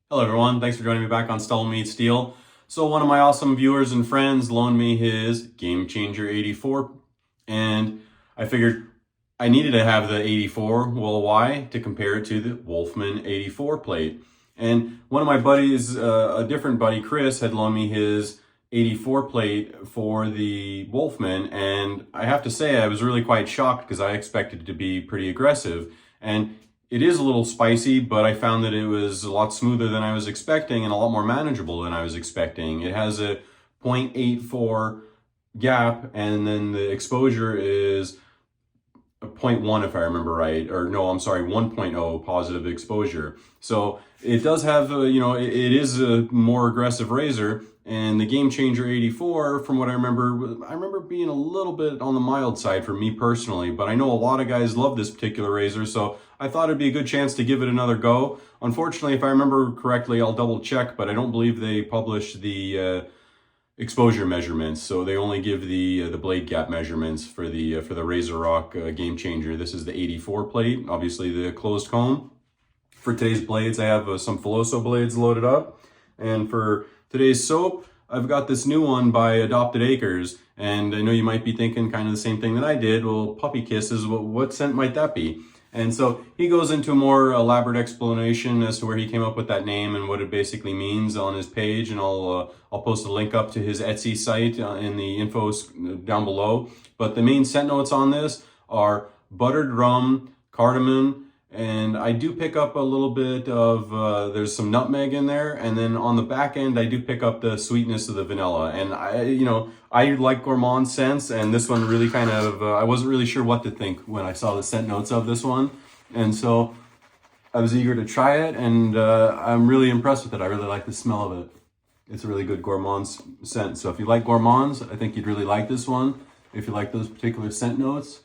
Hello everyone, thanks for joining me back on StubbleMeetsSteel. So one of my awesome viewers and friends loaned me his Gamechange 84, and I figured I needed to have the 84. Well, why? To compare it to the Wolfman 84 plate. And one of my buddies, a different buddy, Chris, had loaned me his 84 plate for the Wolfman, and I have to say I was really quite shocked because I expected it to be pretty aggressive. And it is a little spicy, but I found that it was a lot smoother than I was expecting and a lot more manageable than I was expecting. It has a 0.84 gap, and then the exposure is a 0.1 if I remember right, or no, I'm sorry, 1.0 positive exposure. So it does have, it is a more aggressive razor, and the Gamechange 84, from what I remember being a little bit on the mild side for me personally, but I know a lot of guys love this particular razor, so I thought it'd be a good chance to give it another go. Unfortunately, if I remember correctly, I'll double check, but I don't believe they publish the exposure measurements, so they only give the blade gap measurements for the Razorock Gamechanger. This is the 84 plate, obviously the closed comb. For today's blades, I have some Filoso blades loaded up, and for today's soap, I've got this new one by Adopted Acres, and I know you might be thinking kind of the same thing that I did. Well, puppy kisses, what scent might that be? And so he goes into a more elaborate explanation as to where he came up with that name and what it basically means on his page, and I'll post a link up to his Etsy site in the info down below. But the main scent notes on this are buttered rum, cardamom, and I do pick up a little bit of, there's some nutmeg in there, and then on the back end, I do pick up the sweetness of the vanilla. And I like gourmand scents, and this one really kind of, I wasn't really sure what to think when I saw the scent notes of this one. And so I was eager to try it, and I'm really impressed with it. I really like the smell of it. It's a really good gourmand scent. So if you like gourmands, I think you'd really like this one. If you like those particular scent notes.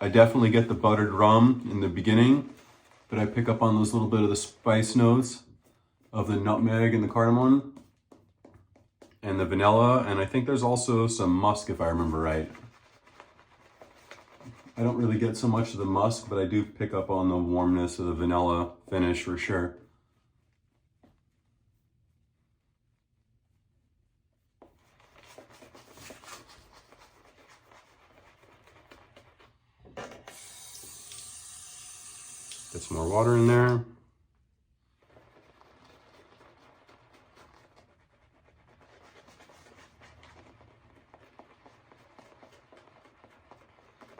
I definitely get the buttered rum in the beginning, but I pick up on those little bit of the spice notes of the nutmeg and the cardamom and the vanilla, and I think there's also some musk if I remember right. I don't really get so much of the musk, but I do pick up on the warmness of the vanilla finish for sure. Get some more water in there.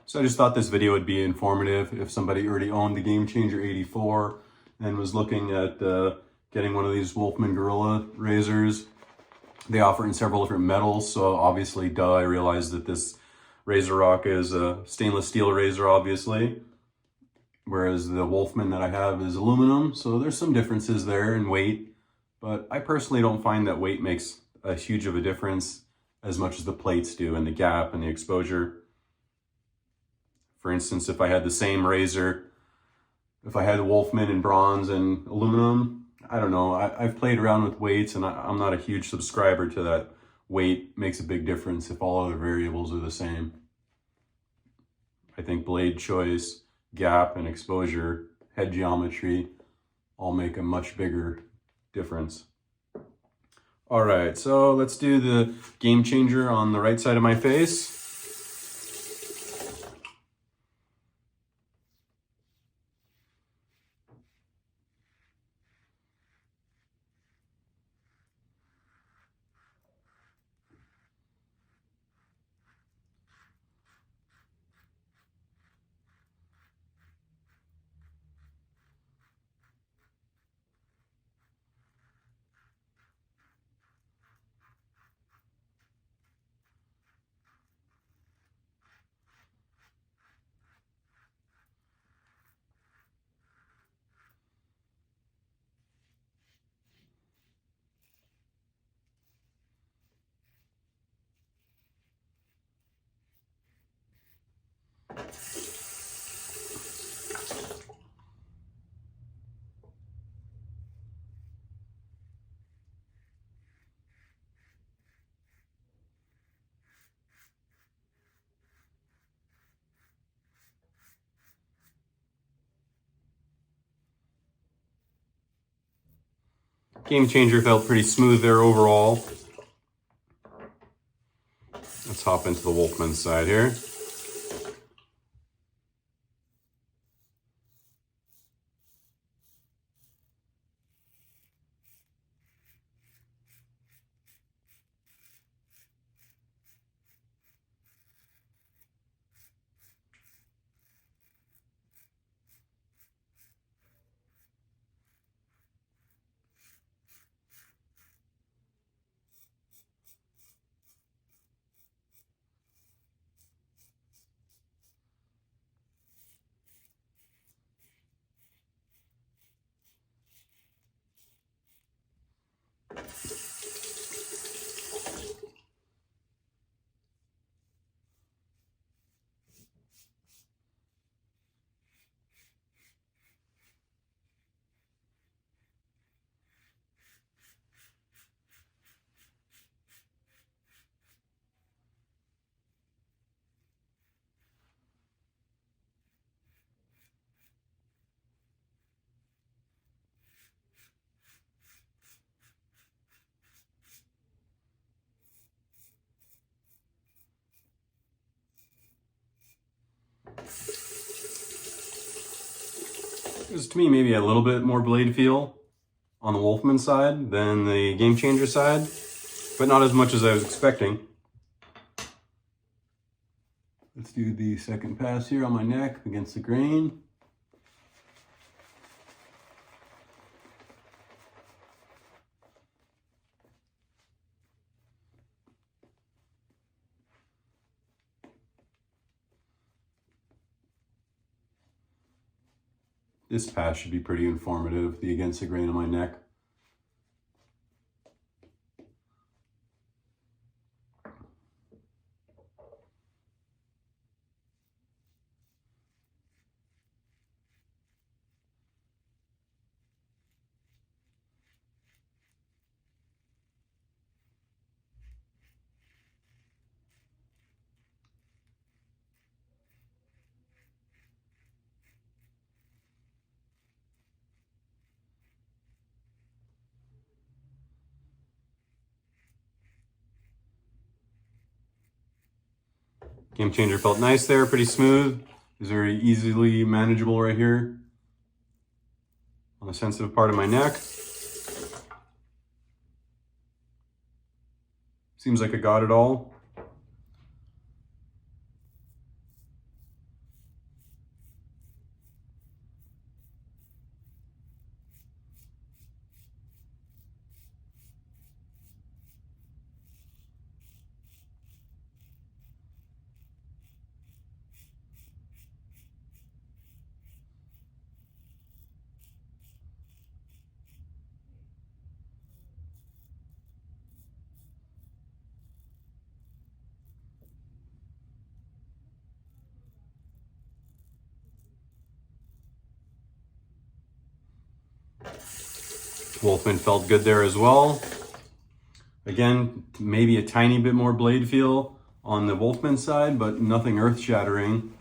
So I just thought this video would be informative if somebody already owned the Gamechange 84 and was looking at getting one of these Wolfman Guerrilla razors. They offer in several different metals, so obviously, duh, I realized that this Razorock is a stainless steel razor, obviously, whereas the Wolfman that I have is aluminum, so there's some differences there in weight, but I personally don't find that weight makes a huge of a difference as much as the plates do, and the gap and the exposure. For instance, if I had the same razor, if I had the Wolfman in bronze and aluminum, I don't know, I've played around with weights, and I'm not a huge subscriber to that weight makes a big difference if all other variables are the same. I think blade choice, gap, and exposure, head geometry all make a much bigger difference. All right, so let's do the Gamechanger on the right side of my face. Gamechanger felt pretty smooth there overall. Let's hop into the Wolfman side here. There's, to me, maybe a little bit more blade feel on the Wolfman side than the Gamechanger side, but not as much as I was expecting. Let's do the second pass here on my neck against the grain. This pass should be pretty informative, the against the grain on my neck. Gamechanger felt nice there, pretty smooth. It's very easily manageable right here on the sensitive part of my neck. Seems like I got it all. Wolfman felt good there as well. Again, maybe a tiny bit more blade feel on the Wolfman side, but nothing earth-shattering.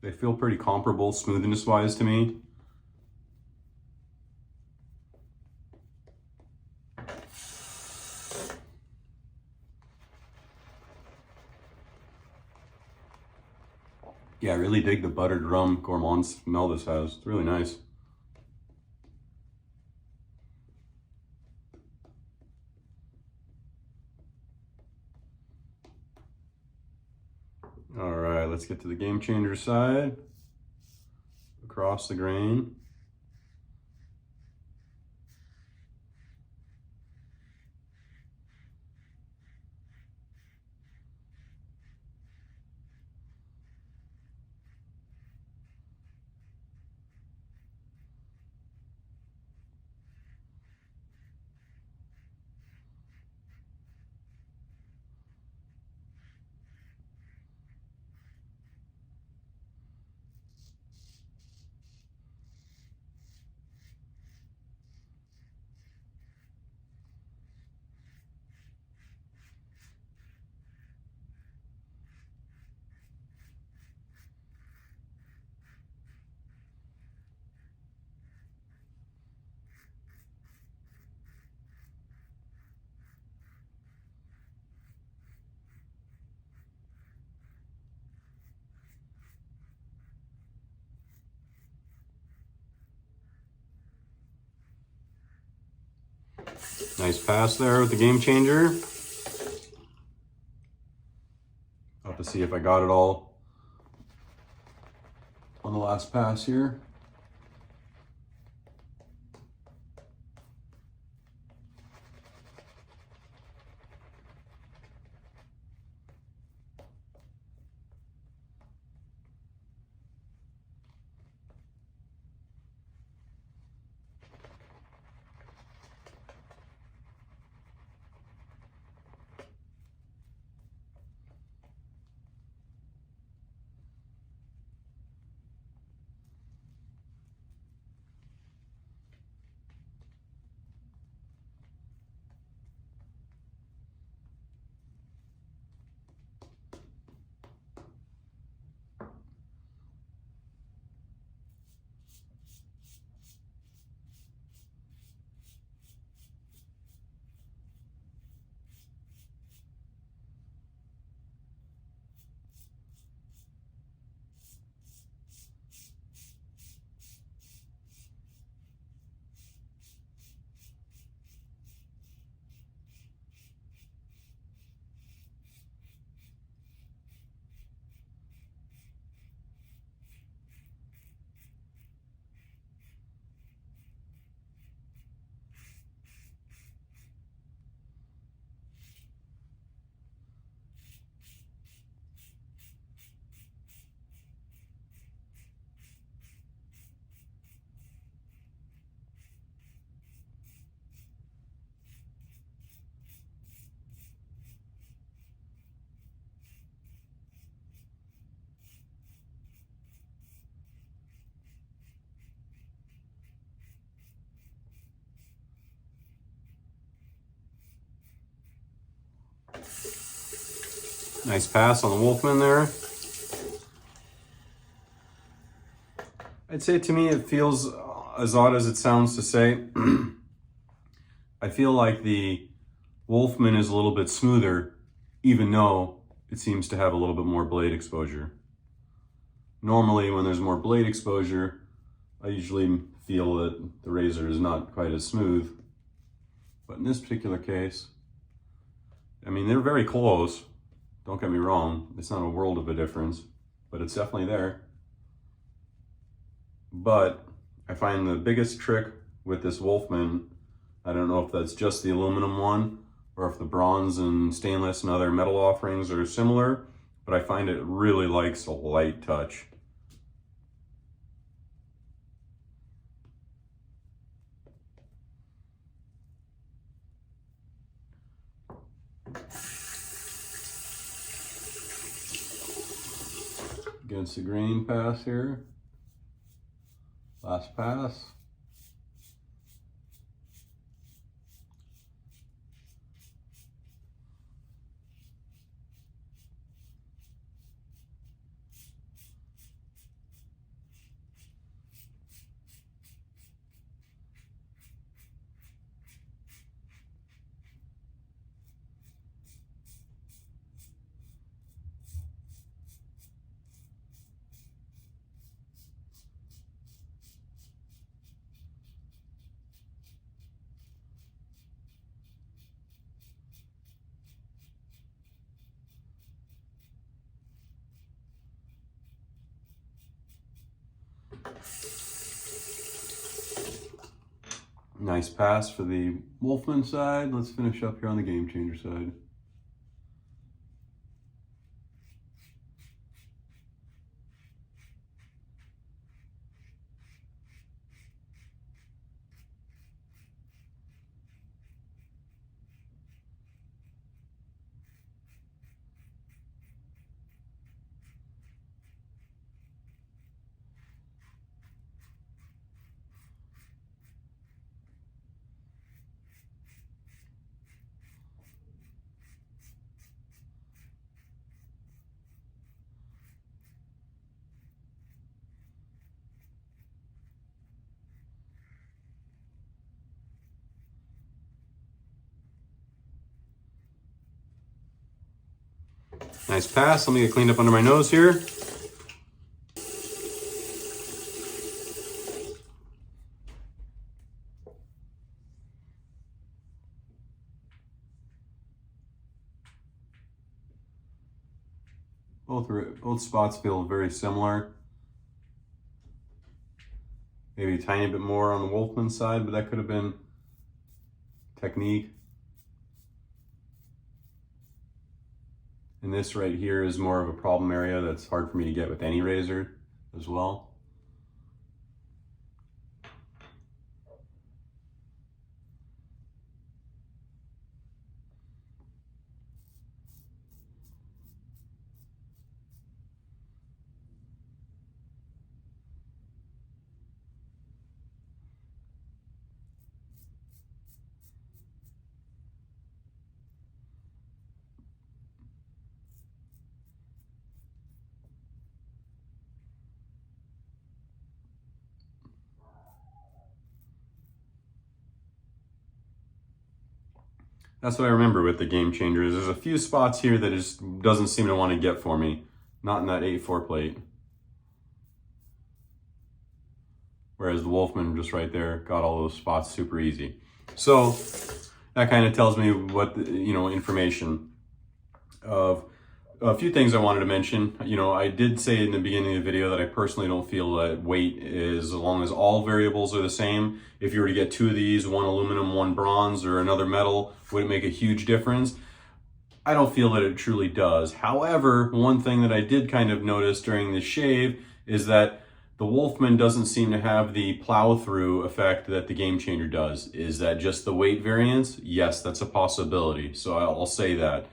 They feel pretty comparable smoothness-wise to me. Yeah, I really dig the buttered rum gourmand smell this has. It's really nice. All right, let's get to the Gamechanger side. Across the grain. Nice pass there with the Game Changer. I'll have to see if I got it all on the last pass here. Nice pass on the Wolfman there. I'd say to me it feels as odd as it sounds to say. I feel like the Wolfman is a little bit smoother, even though it seems to have a little bit more blade exposure. Normally when there's more blade exposure, I usually feel that the razor is not quite as smooth. But in this particular case, I mean, they're very close. Don't get me wrong, it's not a world of a difference, but it's definitely there. But I find the biggest trick with this Wolfman, I don't know if that's just the aluminum one or if the bronze and stainless and other metal offerings are similar, but I find it really likes a light touch. Against the grain pass here. Last pass. Nice pass for the Wolfman side. Let's finish up here on the Game Changer side. Nice pass. Let me get cleaned up under my nose here. Both spots feel very similar. Maybe a tiny bit more on the Wolfman side, but that could have been technique. And this right here is more of a problem area that's hard for me to get with any razor as well. That's what I remember with the Gamechange. There's a few spots here that just doesn't seem to want to get for me. Not in that 8/4 plate. Whereas the Wolfman just right there got all those spots super easy. So that kind of tells me what, information of a few things I wanted to mention. I did say in the beginning of the video that I personally don't feel that weight is, as long as all variables are the same. If you were to get two of these, one aluminum, one bronze, or another metal, would it make a huge difference? I don't feel that it truly does. However, one thing that I did kind of notice during the shave is that the Wolfman doesn't seem to have the plow through effect that the Gamechange does. Is that just the weight variance? Yes, that's a possibility. So I'll say that.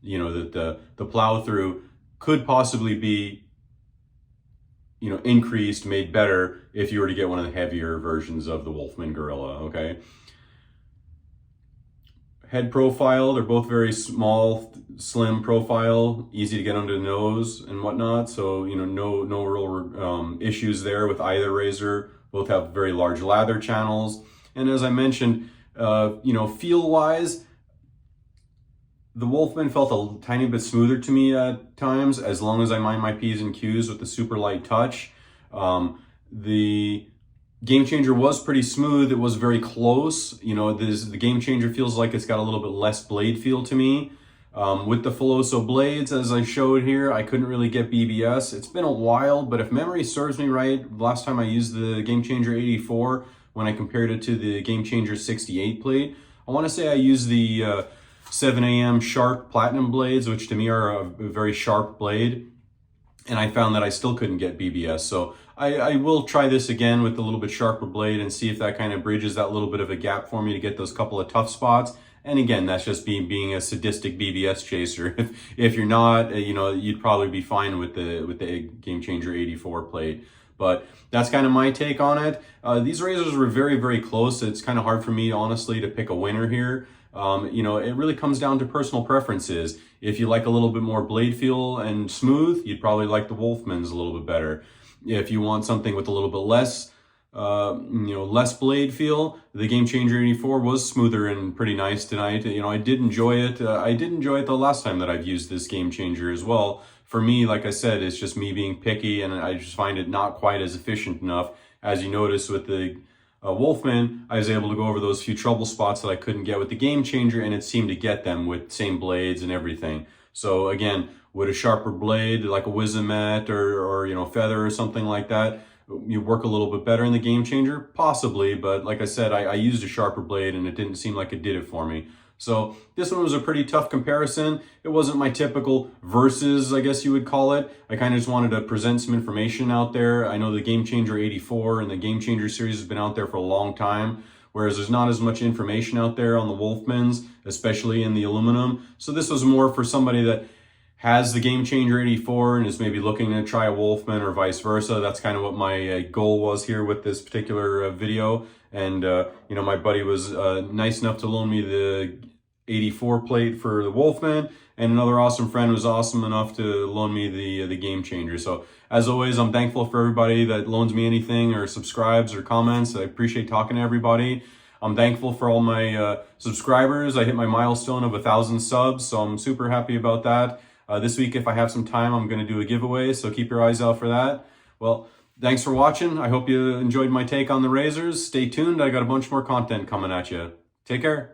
That the plow through could possibly be, increased, made better if you were to get one of the heavier versions of the Wolfman Guerrilla, okay? Head profile, they're both very small, slim profile, easy to get under the nose and whatnot. So, no real issues there with either razor. Both have very large lather channels. And as I mentioned, feel-wise, the Wolfman felt a tiny bit smoother to me at times, as long as I mind my P's and Q's with the super light touch. The Gamechange was pretty smooth. It was very close. The Gamechange feels like it's got a little bit less blade feel to me. With the Filoso blades, as I showed here, I couldn't really get BBS. It's been a while, but if memory serves me right, last time I used the Gamechange 84, when I compared it to the Gamechange 68 plate, I want to say I used the 7 AM sharp platinum blades, which to me are a very sharp blade, and I found that I still couldn't get BBS. So I will try this again with a little bit sharper blade and see if that kind of bridges that little bit of a gap for me to get those couple of tough spots. And again, that's just being a sadistic BBS chaser. If you're not, you'd probably be fine with the Gamechange 84 plate. But that's kind of my take on it. These razors were very, very close. It's kind of hard for me, honestly, to pick a winner here. It really comes down to personal preferences. If you like a little bit more blade feel and smooth, you'd probably like the Wolfman's a little bit better. If you want something with a little bit less, less blade feel, the Gamechange 84 was smoother and pretty nice tonight. I did enjoy it. I did enjoy it the last time that I've used this Gamechange as well. For me, like I said, it's just me being picky, and I just find it not quite as efficient enough. As you notice with the Wolfman, I was able to go over those few trouble spots that I couldn't get with the Gamechange, and it seemed to get them with same blades and everything. So again, would a sharper blade like a Wizomet or Feather or something like that, you work a little bit better in the Gamechange? Possibly, but like I said, I used a sharper blade and it didn't seem like it did it for me. So this one was a pretty tough comparison. It wasn't my typical versus, I guess you would call it. I kind of just wanted to present some information out there. I know the Gamechange 84 and the Gamechange series has been out there for a long time, whereas there's not as much information out there on the Wolfmans, especially in the aluminum. So this was more for somebody that has the Gamechange 84 and is maybe looking to try a Wolfman or vice versa. That's kind of what my goal was here with this particular video. And, my buddy was nice enough to loan me the 84 plate for the Wolfman, and another awesome friend was awesome enough to loan me the Gamechange. So as always, I'm thankful for everybody that loans me anything or subscribes or comments. I appreciate talking to everybody. I'm thankful for all my subscribers. I hit my milestone of 1,000 subs, so I'm super happy about that. This week, if I have some time, I'm going to do a giveaway, so keep your eyes out for that. Well, thanks for watching. I hope you enjoyed my take on the razors. Stay tuned. I got a bunch more content coming at you. Take care.